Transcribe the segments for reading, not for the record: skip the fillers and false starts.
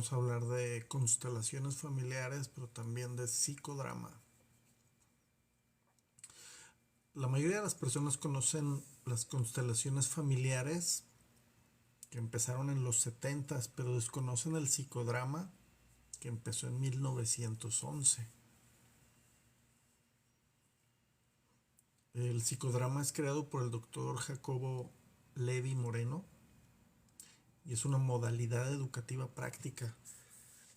vamos a hablar de constelaciones familiares, pero también de psicodrama. La mayoría de las personas conocen las constelaciones familiares que empezaron en los 70, pero desconocen el psicodrama que empezó en 1911. El psicodrama es creado por el doctor Jacobo Levi Moreno y es una modalidad educativa práctica.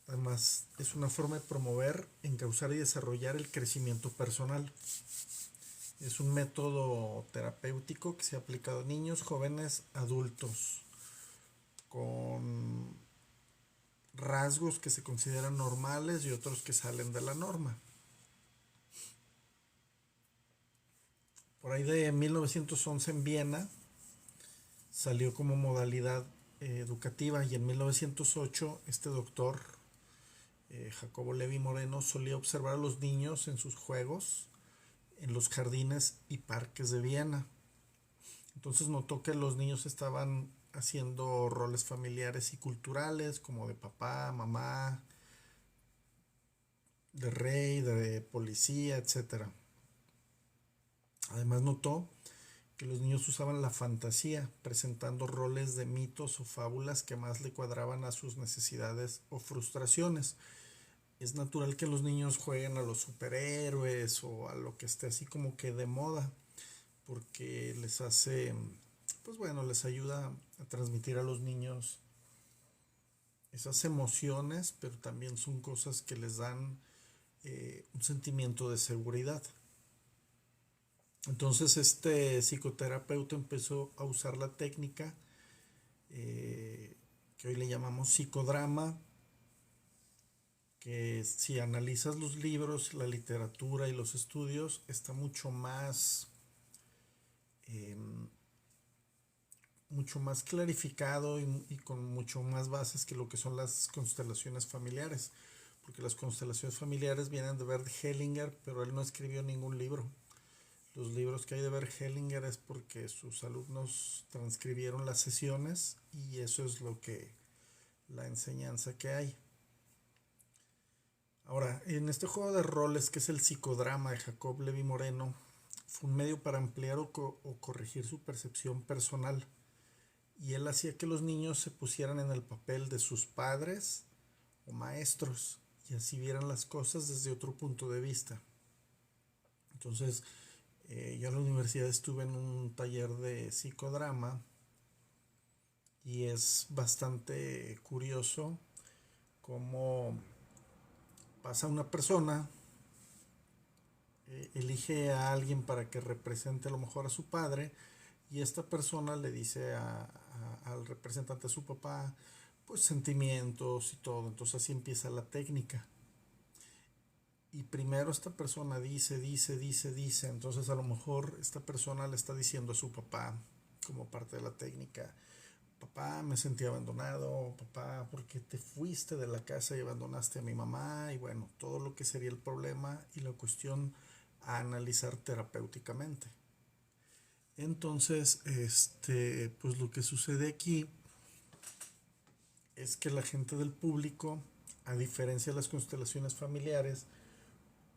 Además, es una forma de promover, encauzar y desarrollar el crecimiento personal. Es un método terapéutico que se ha aplicado a niños, jóvenes, adultos, con rasgos que se consideran normales y otros que salen de la norma. Por ahí de 1911 en Viena salió como modalidad educativa y en 1908 este doctor Jacobo Levi Moreno solía observar a los niños en sus juegos en los jardines y parques de Viena. Entonces notó que los niños estaban haciendo roles familiares y culturales como de papá, mamá, de rey, de policía, etcétera. Además notó que los niños usaban la fantasía, presentando roles de mitos o fábulas que más le cuadraban a sus necesidades o frustraciones. Es natural que los niños jueguen a los superhéroes o a lo que esté así como que de moda, porque les hace, pues bueno, les ayuda a transmitir a los niños esas emociones, pero también son cosas que les dan un sentimiento de seguridad. Entonces este psicoterapeuta empezó a usar la técnica que hoy le llamamos psicodrama, que si analizas los libros, la literatura y los estudios, está eh, mucho más clarificado y con mucho más bases que lo que son las constelaciones familiares, porque las constelaciones familiares vienen de Bert Hellinger, pero él no escribió ningún libro. Los libros que hay de Bert Hellinger es porque sus alumnos transcribieron las sesiones y eso es la enseñanza que hay. Ahora, en este juego de roles que es el psicodrama de Jacob Levi Moreno, fue un medio para ampliar o corregir su percepción personal. Y él hacía que los niños se pusieran en el papel de sus padres o maestros y así vieran las cosas desde otro punto de vista. Entonces, yo en la universidad estuve en un taller de psicodrama y es bastante curioso cómo pasa una persona, elige a alguien para que represente a lo mejor a su padre y esta persona le dice al representante de su papá pues sentimientos y todo. Entonces así empieza la técnica. Y primero esta persona dice. Entonces a lo mejor esta persona le está diciendo a su papá como parte de la técnica: papá, me sentí abandonado, papá, ¿por qué te fuiste de la casa y abandonaste a mi mamá? Y bueno, todo lo que sería el problema y la cuestión a analizar terapéuticamente. Entonces, pues lo que sucede aquí es que la gente del público, a diferencia de las constelaciones familiares,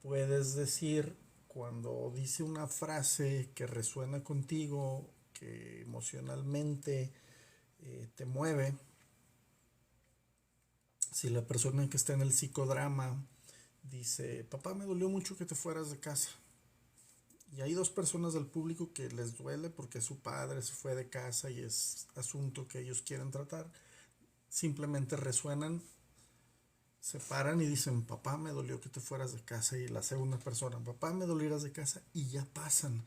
puedes decir, cuando dice una frase que resuena contigo, que emocionalmente te mueve, si la persona que está en el psicodrama dice: papá, me dolió mucho que te fueras de casa, y hay dos personas del público que les duele porque su padre se fue de casa y es asunto que ellos quieren tratar, simplemente resuenan, se paran y dicen: papá, me dolió que te fueras de casa. Y la segunda persona: papá, me dolieras de casa. Y ya pasan.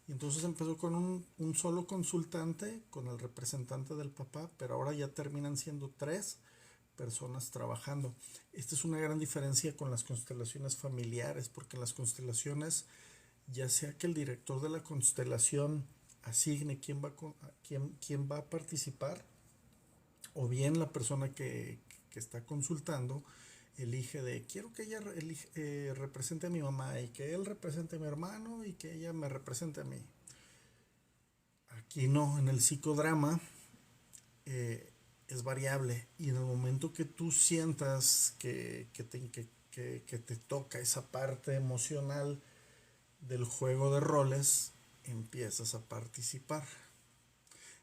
Y entonces empezó con un solo consultante, con el representante del papá, pero ahora ya terminan siendo tres personas trabajando. Esta es una gran diferencia con las constelaciones familiares, porque en las constelaciones, ya sea que el director de la constelación asigne quién va a participar, o bien la persona que está consultando elige de: quiero que ella represente a mi mamá y que él represente a mi hermano y que ella me represente a mí. Aquí no, en el psicodrama es variable y en el momento que tú sientas que te toca esa parte emocional del juego de roles, empiezas a participar.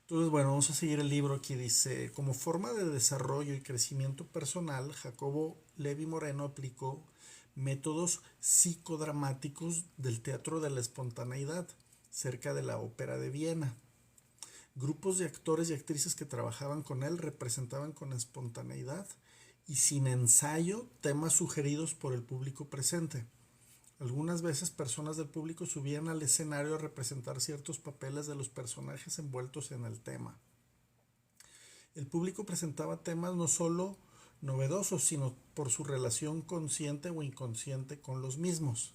Entonces, bueno, vamos a seguir el libro. Aquí dice, como forma de desarrollo y crecimiento personal, Jacobo Levi Moreno aplicó métodos psicodramáticos del teatro de la espontaneidad cerca de la ópera de Viena. Grupos de actores y actrices que trabajaban con él representaban con espontaneidad y sin ensayo temas sugeridos por el público presente. Algunas veces personas del público subían al escenario a representar ciertos papeles de los personajes envueltos en el tema. El público presentaba temas no solo novedosos, sino por su relación consciente o inconsciente con los mismos.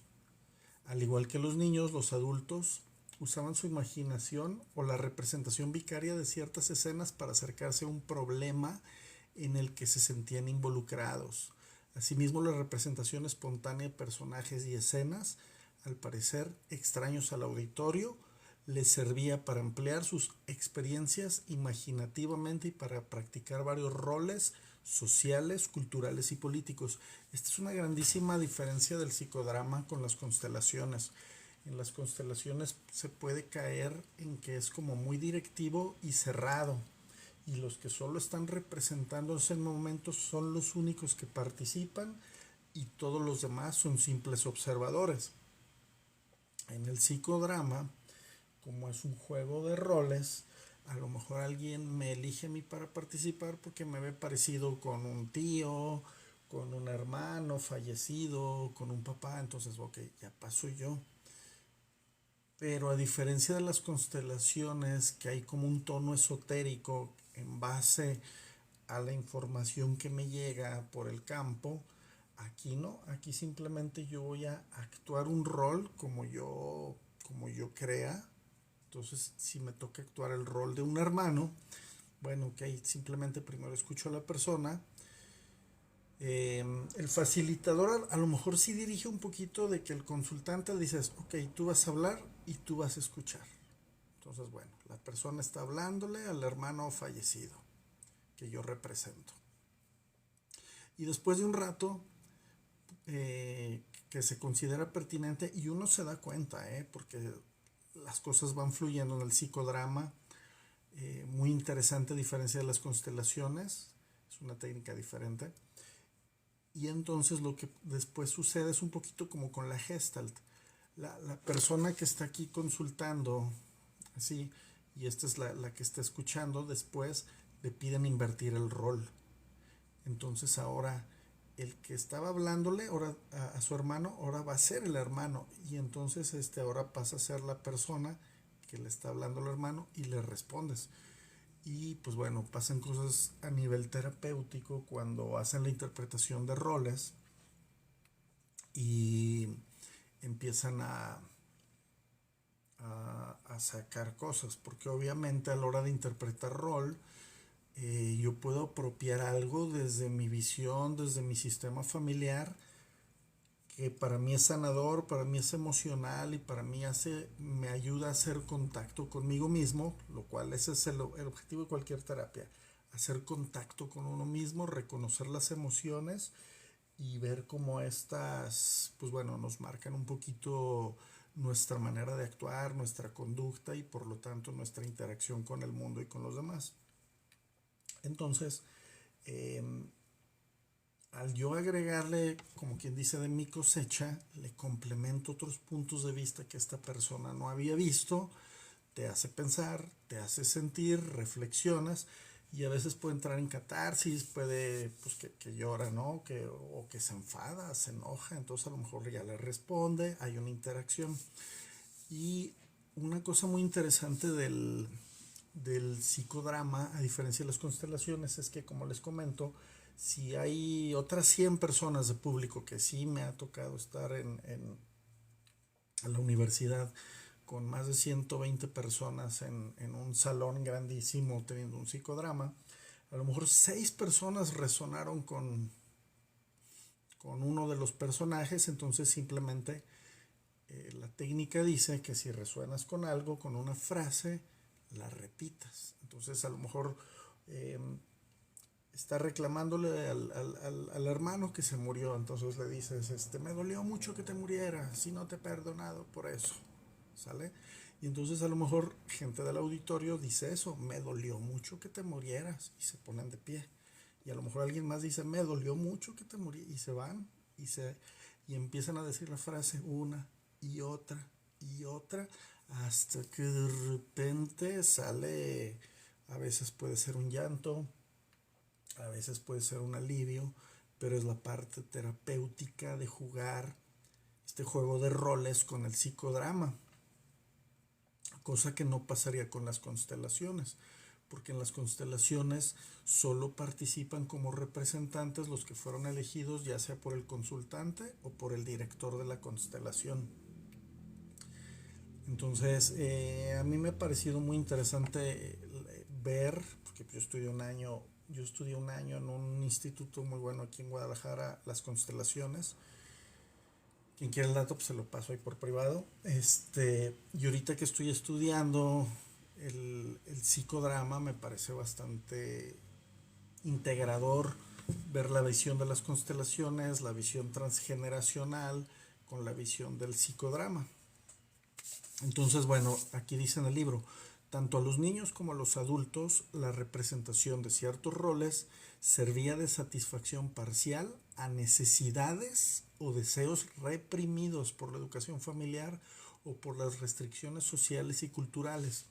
Al igual que los niños, los adultos usaban su imaginación o la representación vicaria de ciertas escenas para acercarse a un problema en el que se sentían involucrados. Asimismo, la representación espontánea de personajes y escenas, al parecer extraños al auditorio, les servía para ampliar sus experiencias imaginativamente y para practicar varios roles sociales, culturales y políticos. Esta es una grandísima diferencia del psicodrama con las constelaciones. En las constelaciones se puede caer en que es como muy directivo y cerrado, y los que solo están representándose en momentos son los únicos que participan y todos los demás son simples observadores. En el psicodrama, como es un juego de roles, a lo mejor alguien me elige a mí para participar porque me ve parecido con un tío, con un hermano fallecido, con un papá, entonces ok, ya paso yo. Pero a diferencia de las constelaciones, que hay como un tono esotérico en base a la información que me llega por el campo, aquí no, aquí simplemente yo voy a actuar un rol como yo crea. Entonces, si me toca actuar el rol de un hermano, bueno, ok, simplemente primero escucho a la persona. El facilitador a lo mejor sí dirige un poquito de que el consultante dices, ok, tú vas a hablar y tú vas a escuchar. Entonces, bueno, la persona está hablándole al hermano fallecido que yo represento. Y después de un rato que se considera pertinente y uno se da cuenta, porque las cosas van fluyendo en el psicodrama, muy interesante a diferencia de las constelaciones, es una técnica diferente. Y entonces lo que después sucede es un poquito como con la Gestalt. La persona que está aquí consultando, así, y esta es la que está escuchando, después le piden invertir el rol. Entonces ahora el que estaba hablándole ahora a su hermano, ahora va a ser el hermano. Y entonces ahora pasa a ser la persona que le está hablando al hermano y le respondes. Y pues bueno, pasan cosas a nivel terapéutico cuando hacen la interpretación de roles y empiezan a sacar cosas, porque obviamente a la hora de interpretar rol, yo puedo apropiar algo desde mi visión, desde mi sistema familiar, que para mí es sanador, para mí es emocional y para mí me ayuda a hacer contacto conmigo mismo, lo cual ese es el objetivo de cualquier terapia, hacer contacto con uno mismo, reconocer las emociones y ver cómo estas, pues bueno, nos marcan un poquito nuestra manera de actuar, nuestra conducta y por lo tanto nuestra interacción con el mundo y con los demás. Entonces, eh, al yo agregarle, como quien dice, de mi cosecha, le complemento otros puntos de vista que esta persona no había visto, te hace pensar, te hace sentir, reflexionas y a veces puede entrar en catarsis, puede pues que llora, ¿no? O que se enfada, se enoja, entonces a lo mejor ya le responde, hay una interacción. Y una cosa muy interesante del psicodrama, a diferencia de las constelaciones, es que, como les comento, si hay otras 100 personas de público, que sí me ha tocado estar en la universidad con más de 120 personas en un salón grandísimo teniendo un psicodrama, a lo mejor 6 personas resonaron con uno de los personajes, entonces simplemente la técnica dice que si resuenas con algo, con una frase, la repitas. Entonces a lo mejor está reclamándole al hermano que se murió. Entonces le dices, me dolió mucho que te murieras, si no te he perdonado por eso, ¿sale? Y entonces a lo mejor gente del auditorio dice eso, me dolió mucho que te murieras, y se ponen de pie. Y a lo mejor alguien más dice, me dolió mucho que te murieras, y se van, y empiezan a decir la frase una y otra, hasta que de repente sale, a veces puede ser un llanto, a veces puede ser un alivio, pero es la parte terapéutica de jugar este juego de roles con el psicodrama, cosa que no pasaría con las constelaciones, porque en las constelaciones solo participan como representantes los que fueron elegidos ya sea por el consultante o por el director de la constelación. Entonces, a mí me ha parecido muy interesante ver, porque yo estudié un año en un instituto muy bueno aquí en Guadalajara, las constelaciones. Quien quiera el dato, pues se lo paso ahí por privado. Y ahorita que estoy estudiando el psicodrama, me parece bastante integrador ver la visión de las constelaciones, la visión transgeneracional con la visión del psicodrama. Entonces, bueno, aquí dice en el libro, tanto a los niños como a los adultos, la representación de ciertos roles servía de satisfacción parcial a necesidades o deseos reprimidos por la educación familiar o por las restricciones sociales y culturales.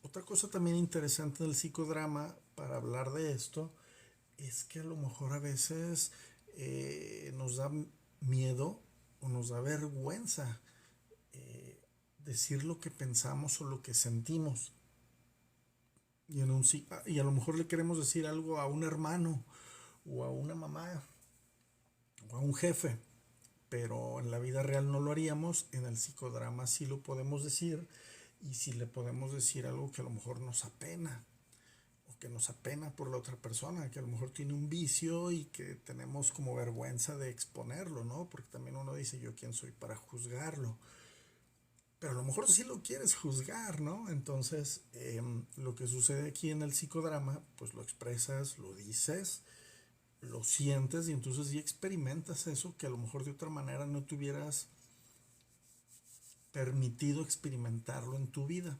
Otra cosa también interesante del psicodrama para hablar de esto es que a lo mejor a veces nos da miedo o nos da vergüenza decir lo que pensamos o lo que sentimos. Y a lo mejor le queremos decir algo a un hermano o a una mamá o a un jefe, pero en la vida real no lo haríamos. En el psicodrama sí lo podemos decir, y si le podemos decir algo que a lo mejor nos apena o que nos apena por la otra persona, que a lo mejor tiene un vicio y que tenemos como vergüenza de exponerlo, ¿no? Porque también uno dice, yo quién soy para juzgarlo, pero a lo mejor sí lo quieres juzgar, ¿no? Entonces, lo que sucede aquí en el psicodrama, pues lo expresas, lo dices, lo sientes, y entonces sí experimentas eso que a lo mejor de otra manera no te hubieras permitido experimentarlo en tu vida.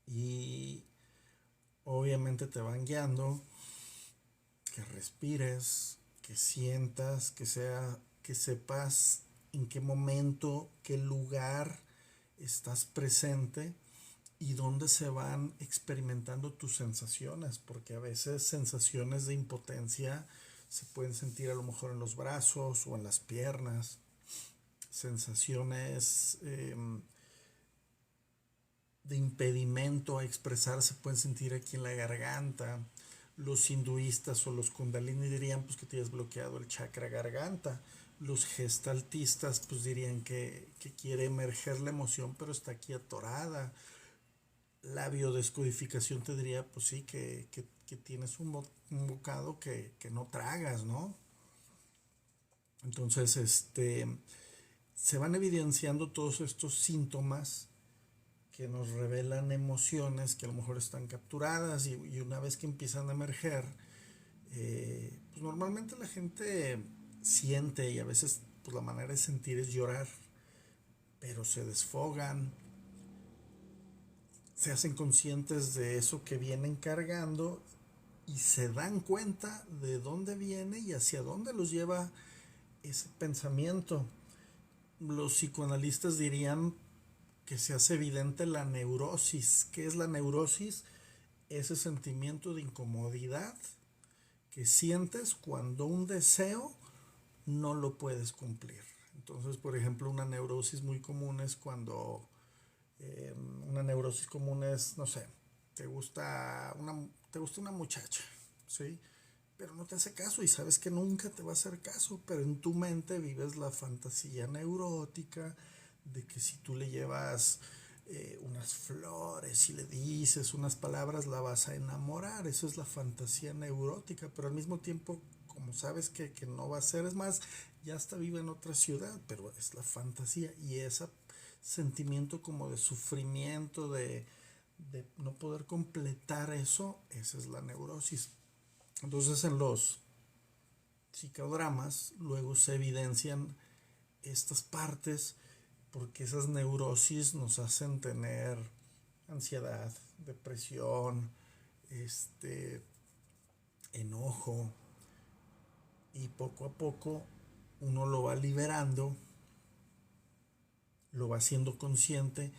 Y obviamente te van guiando, que respires, que sientas, que sepas en qué momento, qué lugar estás presente y dónde se van experimentando tus sensaciones, porque a veces sensaciones de impotencia se pueden sentir a lo mejor en los brazos o en las piernas, sensaciones de impedimento a expresar se pueden sentir aquí en la garganta. Los hinduistas o los kundalini dirían pues que tienes bloqueado el chakra garganta. Los gestaltistas pues dirían que quiere emerger la emoción pero está aquí atorada. La biodescodificación te diría pues sí que tienes un bocado que no tragas, ¿no? Entonces se van evidenciando todos estos síntomas que nos revelan emociones que a lo mejor están capturadas, y una vez que empiezan a emerger, pues normalmente la gente siente, y a veces pues la manera de sentir es llorar, pero se desfogan, se hacen conscientes de eso que vienen cargando y se dan cuenta de dónde viene y hacia dónde los lleva ese pensamiento. Los psicoanalistas dirían que se hace evidente la neurosis. ¿Qué es la neurosis? Ese sentimiento de incomodidad que sientes cuando un deseo no lo puedes cumplir. Entonces, por ejemplo, una neurosis muy común es cuando una neurosis común es, no sé, te gusta una muchacha, ¿sí? Pero no te hace caso y sabes que nunca te va a hacer caso, pero en tu mente vives la fantasía neurótica de que si tú le llevas unas flores y le dices unas palabras la vas a enamorar. Eso es la fantasía neurótica, pero al mismo tiempo como sabes que no va a ser, es más, ya hasta vive en otra ciudad, pero es la fantasía y ese sentimiento como de sufrimiento, de no poder completar eso, esa es la neurosis. Entonces en los psicodramas luego se evidencian estas partes porque esas neurosis nos hacen tener ansiedad, depresión, este, enojo, y poco a poco uno lo va liberando, lo va haciendo consciente,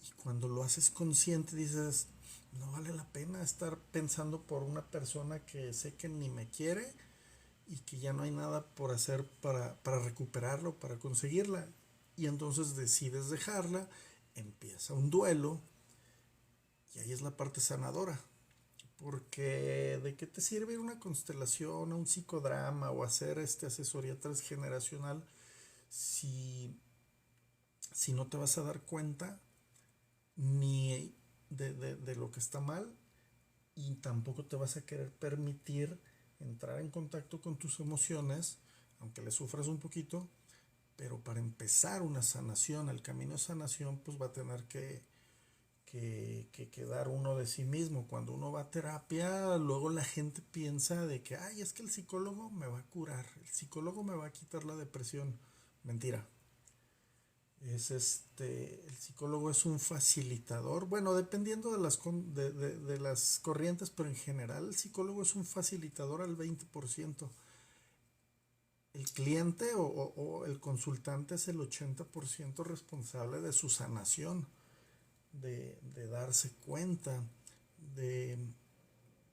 y cuando lo haces consciente dices, no vale la pena estar pensando por una persona que sé que ni me quiere y que ya no hay nada por hacer para recuperarlo, para conseguirla. Y entonces decides dejarla, empieza un duelo y ahí es la parte sanadora. Porque ¿de qué te sirve una constelación, un psicodrama o hacer asesoría transgeneracional si, si no te vas a dar cuenta ni de lo que está mal, y tampoco te vas a querer permitir entrar en contacto con tus emociones, aunque le sufras un poquito? Pero para empezar una sanación, el camino de sanación, pues va a tener que dar uno de sí mismo. Cuando uno va a terapia, luego la gente piensa de que, ay, es que el psicólogo me va a curar, el psicólogo me va a quitar la depresión. Mentira. El psicólogo es un facilitador, bueno, dependiendo de las corrientes, pero en general el psicólogo es un facilitador al 20%. El cliente o el consultante es el 80% responsable de su sanación, de darse cuenta, de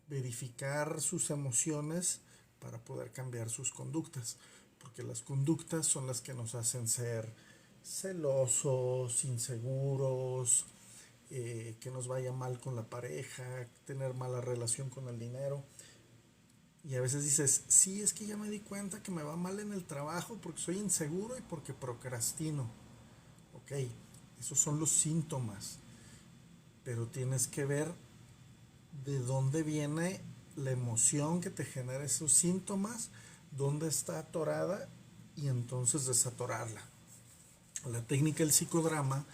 verificar sus emociones para poder cambiar sus conductas, porque las conductas son las que nos hacen ser celosos, inseguros, que nos vaya mal con la pareja, tener mala relación con el dinero. Y a veces dices, sí, es que ya me di cuenta que me va mal en el trabajo porque soy inseguro y porque procrastino. Ok, esos son los síntomas, pero tienes que ver de dónde viene la emoción que te genera esos síntomas, dónde está atorada, y entonces desatorarla. La técnica del psicodrama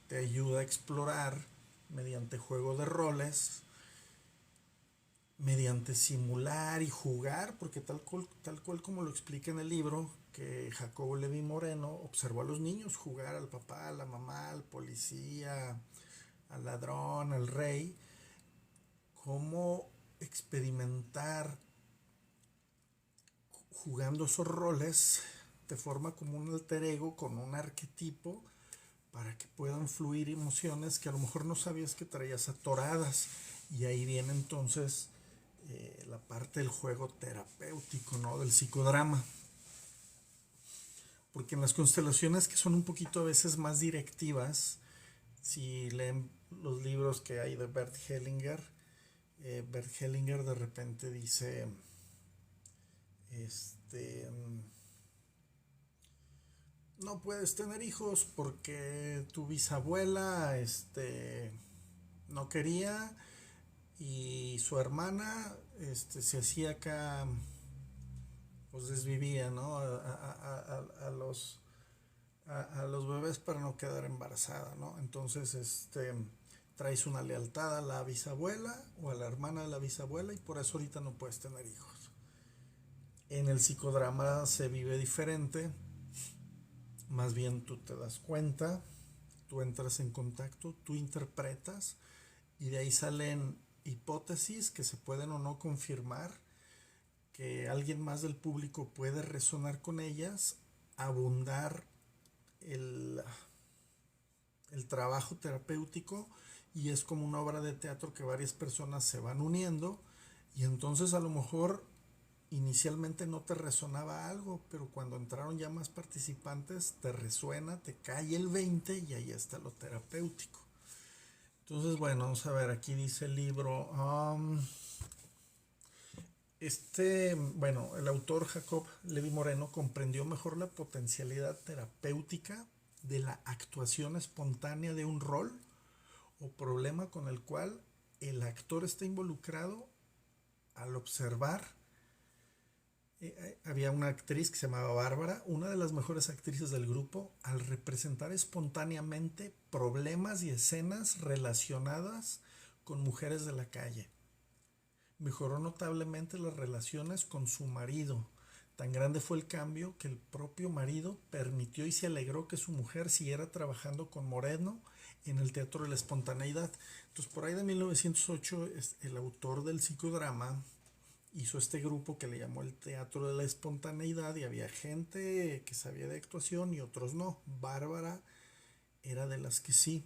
te ayuda a explorar mediante juego de roles, mediante simular y jugar, porque tal cual como lo explica en el libro, que Jacobo Levi Moreno observó a los niños jugar al papá, a la mamá, al policía, al ladrón, al rey, cómo experimentar jugando esos roles te forma como un alter ego con un arquetipo para que puedan fluir emociones que a lo mejor no sabías que traías atoradas. Y ahí viene entonces la parte del juego terapéutico, ¿no? Del psicodrama. Porque en las constelaciones, que son un poquito a veces más directivas, si leen los libros que hay de Bert Hellinger de repente dice, este, no puedes tener hijos porque tu bisabuela, no quería, y su hermana, se hacía acá, pues desvivía, ¿no? A los bebés para no quedar embarazada, ¿no? Entonces, traes una lealtad a la bisabuela o a la hermana de la bisabuela y por eso ahorita no puedes tener hijos. En el psicodrama se vive diferente, más bien tú te das cuenta, tú entras en contacto, tú interpretas, y de ahí salen hipótesis que se pueden o no confirmar, que alguien más del público puede resonar con ellas, abundar el, el trabajo terapéutico, y es como una obra de teatro que varias personas se van uniendo, y entonces a lo mejor inicialmente no te resonaba algo, pero cuando entraron ya más participantes te resuena, te cae el 20 y ahí está lo terapéutico. Entonces, bueno, vamos a ver, aquí dice el libro. Bueno, el autor Jacob Levi Moreno comprendió mejor la potencialidad terapéutica de la actuación espontánea de un rol o problema con el cual el actor está involucrado al observar. Había una actriz que se llamaba Bárbara, una de las mejores actrices del grupo, al representar espontáneamente problemas y escenas relacionadas con mujeres de la calle. Mejoró notablemente las relaciones con su marido. Tan grande fue el cambio que el propio marido permitió y se alegró que su mujer siguiera trabajando con Moreno en el Teatro de la Espontaneidad. Entonces, por ahí de 1908, el autor del psicodrama hizo este grupo que le llamó el Teatro de la Espontaneidad, y había gente que sabía de actuación y otros no. Bárbara era de las que sí.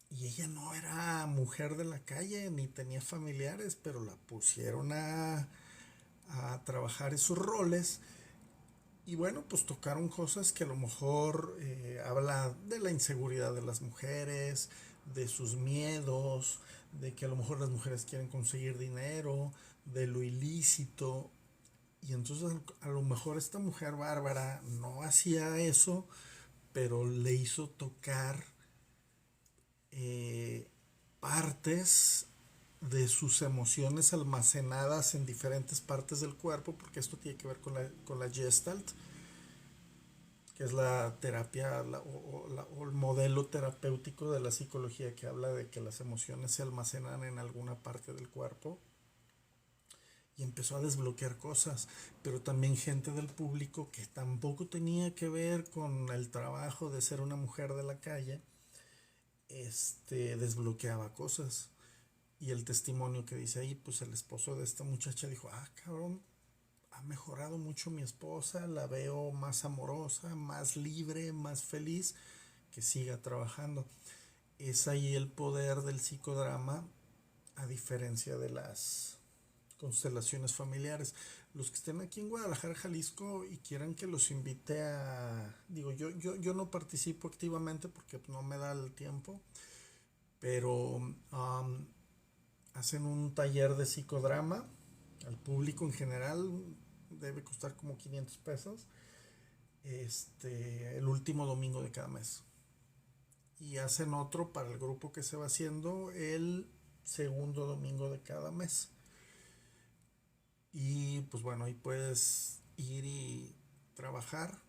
Y ella no era mujer de la calle ni tenía familiares, pero la pusieron a trabajar esos roles. Y bueno, pues tocaron cosas que a lo mejor habla de la inseguridad de las mujeres, de sus miedos, de que a lo mejor las mujeres quieren conseguir dinero, de lo ilícito. Y entonces a lo mejor esta mujer Bárbara no hacía eso, pero le hizo tocar eh, partes de sus emociones almacenadas en diferentes partes del cuerpo, porque esto tiene que ver con la Gestalt, que es la terapia o el modelo terapéutico de la psicología que habla de que las emociones se almacenan en alguna parte del cuerpo. Y empezó a desbloquear cosas, pero también gente del público que tampoco tenía que ver con el trabajo de ser una mujer de la calle, desbloqueaba cosas. Y el testimonio que dice ahí, pues el esposo de esta muchacha dijo, ah, cabrón, ha mejorado mucho mi esposa, la veo más amorosa, más libre, más feliz, que siga trabajando. Es ahí el poder del psicodrama, a diferencia de las constelaciones familiares. Los que estén aquí en Guadalajara, Jalisco, y quieran que los invite a... Digo, yo no participo activamente porque no me da el tiempo, pero hacen un taller de psicodrama al público en general, debe costar como 500 pesos, el último domingo de cada mes. Y hacen otro para el grupo que se va haciendo el segundo domingo de cada mes. Y pues bueno, ahí puedes ir y trabajar.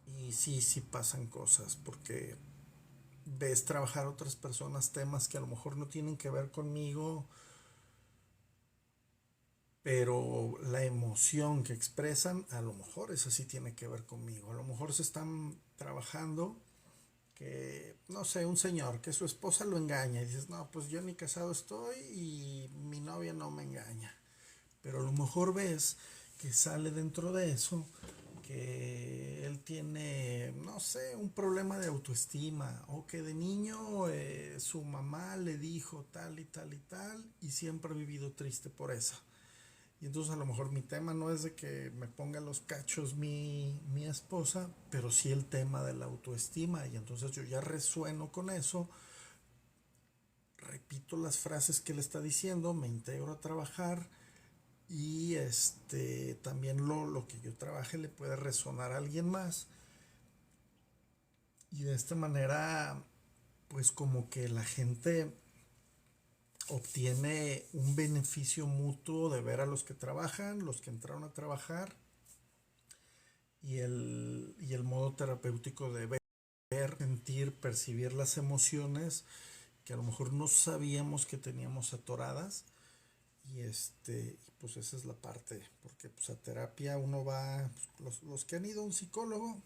Y sí, sí pasan cosas, porque ves trabajar a otras personas temas que a lo mejor no tienen que ver conmigo, pero la emoción que expresan, a lo mejor eso sí tiene que ver conmigo. A lo mejor se están trabajando que, no sé, un señor, que su esposa lo engaña y dices, no, pues yo ni casado estoy y mi novia no me engaña. Pero a lo mejor ves que sale dentro de eso, que él tiene, no sé, un problema de autoestima, o que de niño su mamá le dijo tal y tal y tal y siempre ha vivido triste por eso. Y entonces a lo mejor mi tema no es de que me ponga los cachos mi esposa, pero sí el tema de la autoestima. Y entonces yo ya resueno con eso, repito las frases que él está diciendo, me integro a trabajar, y también lo que yo trabaje le puede resonar a alguien más. Y de esta manera, pues como que la gente obtiene un beneficio mutuo de ver a los que trabajan, los que entraron a trabajar, y el modo terapéutico de ver, sentir, percibir las emociones que a lo mejor no sabíamos que teníamos atoradas. Y pues esa es la parte, porque pues a terapia uno va, pues, los que han ido a un psicólogo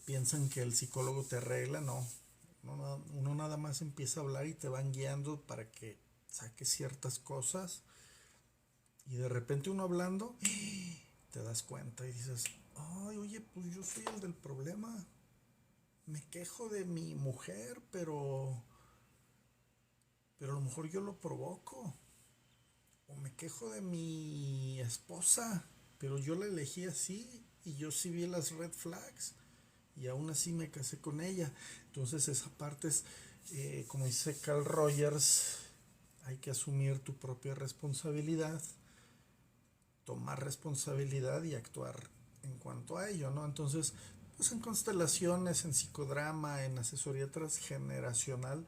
piensan que el psicólogo te arregla. No, uno nada más empieza a hablar y te van guiando para que saques ciertas cosas, y de repente uno hablando te das cuenta y dices, ay, oye, pues yo soy el del problema, me quejo de mi mujer, pero a lo mejor yo lo provoco, o me quejo de mi esposa, pero yo la elegí así y yo sí vi las red flags y aún así me casé con ella. Entonces esa parte es, como dice Carl Rogers, hay que asumir tu propia responsabilidad, tomar responsabilidad y actuar en cuanto a ello, ¿no? Entonces, pues en constelaciones, en psicodrama, en asesoría transgeneracional,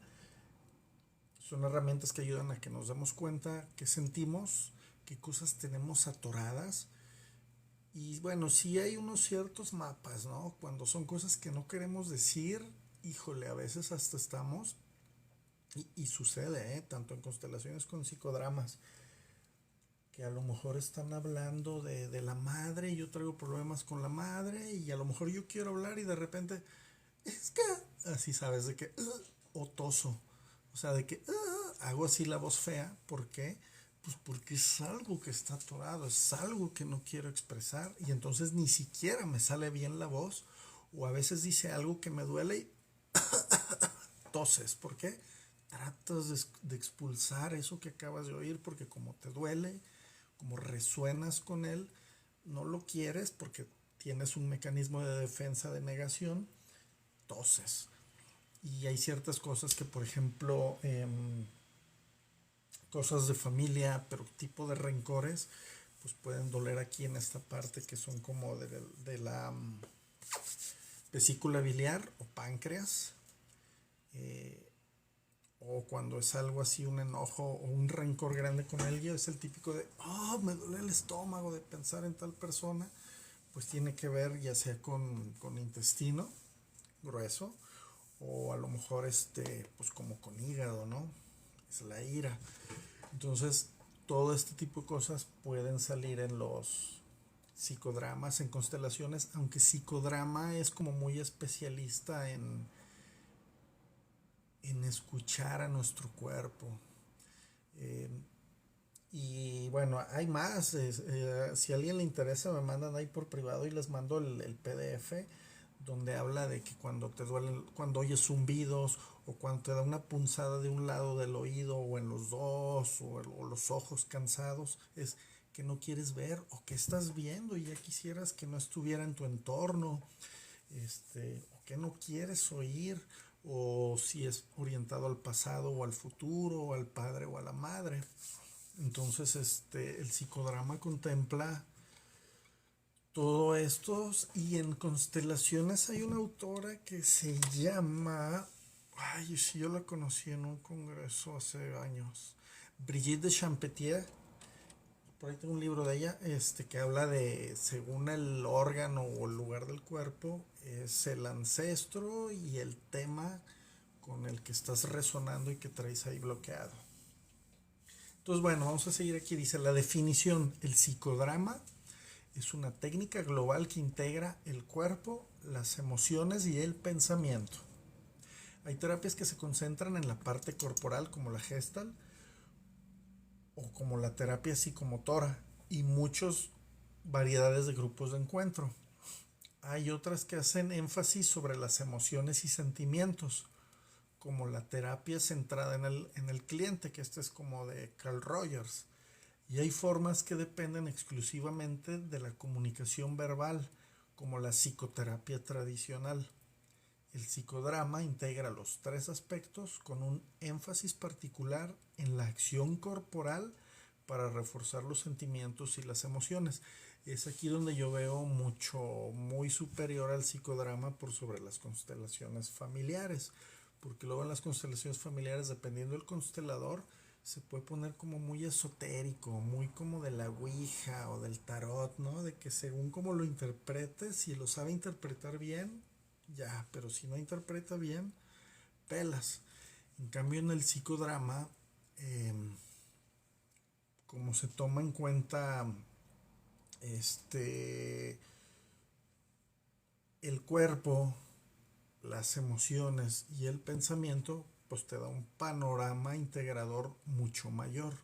son herramientas que ayudan a que nos demos cuenta qué sentimos, qué cosas tenemos atoradas. Y bueno, sí hay unos ciertos mapas, ¿no? Cuando son cosas que no queremos decir, híjole, a veces hasta estamos Y sucede, tanto en constelaciones con psicodramas, que a lo mejor están hablando de la madre y yo traigo problemas con la madre y a lo mejor yo quiero hablar y de repente es que así sabes de que o toso, o sea de que hago así la voz fea. ¿Por qué? Pues porque es algo que está atorado, es algo que no quiero expresar y entonces ni siquiera me sale bien la voz, o a veces dice algo que me duele y toses. ¿Por qué? Tratas de expulsar eso que acabas de oír porque como te duele, como resuenas con él, no lo quieres porque tienes un mecanismo de defensa de negación, toses. Y hay ciertas cosas que, por ejemplo, cosas de familia, pero tipo de rencores, pues pueden doler aquí en esta parte que son como de la vesícula biliar o páncreas. eh, o cuando es algo así, un enojo o un rencor grande con alguien, es el típico de, oh, me duele el estómago de pensar en tal persona. Pues tiene que ver ya sea con intestino grueso o a lo mejor pues como con hígado, ¿no? Es la ira. Entonces, todo este tipo de cosas pueden salir en los psicodramas, en constelaciones, aunque psicodrama es como muy especialista en escuchar a nuestro cuerpo. Eh, y bueno, hay más. Si a alguien le interesa, me mandan ahí por privado y les mando el PDF donde habla de que cuando te duelen, cuando oyes zumbidos o cuando te da una punzada de un lado del oído o en los dos o los ojos cansados, es que no quieres ver o que estás viendo y ya quisieras que no estuviera en tu entorno, o que no quieres oír, o si es orientado al pasado o al futuro o al padre o a la madre. Entonces, el psicodrama contempla todo esto y en constelaciones hay una autora que se llama, ay, sí, yo la conocí en un congreso hace años, Brigitte de Champetier. Por ahí tengo un libro de ella, que habla de, según el órgano o el lugar del cuerpo, es el ancestro y el tema con el que estás resonando y que traes ahí bloqueado. Entonces, bueno, vamos a seguir aquí. Dice la definición: el psicodrama es una técnica global que integra el cuerpo, las emociones y el pensamiento. Hay terapias que se concentran en la parte corporal, como la Gestalt o como la terapia psicomotora, y muchas variedades de grupos de encuentro. Hay otras que hacen énfasis sobre las emociones y sentimientos, como la terapia centrada en el cliente, que es como de Carl Rogers. Y hay formas que dependen exclusivamente de la comunicación verbal, como la psicoterapia tradicional. El psicodrama integra los tres aspectos con un énfasis particular en la acción corporal para reforzar los sentimientos y las emociones. Es aquí donde yo veo mucho, muy superior al psicodrama por sobre las constelaciones familiares, porque luego en las constelaciones familiares, dependiendo del constelador, se puede poner como muy esotérico, muy como de la ouija o del tarot, ¿no? De que según cómo lo interpretes, si lo sabe interpretar bien, ya, pero si no interpreta bien, pelas. En cambio, en el psicodrama, eh, como se toma en cuenta este el cuerpo, las emociones y el pensamiento, pues te da un panorama integrador mucho mayor.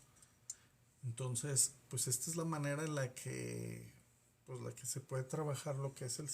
Entonces, pues esta es la manera en la que, pues la que se puede trabajar lo que es el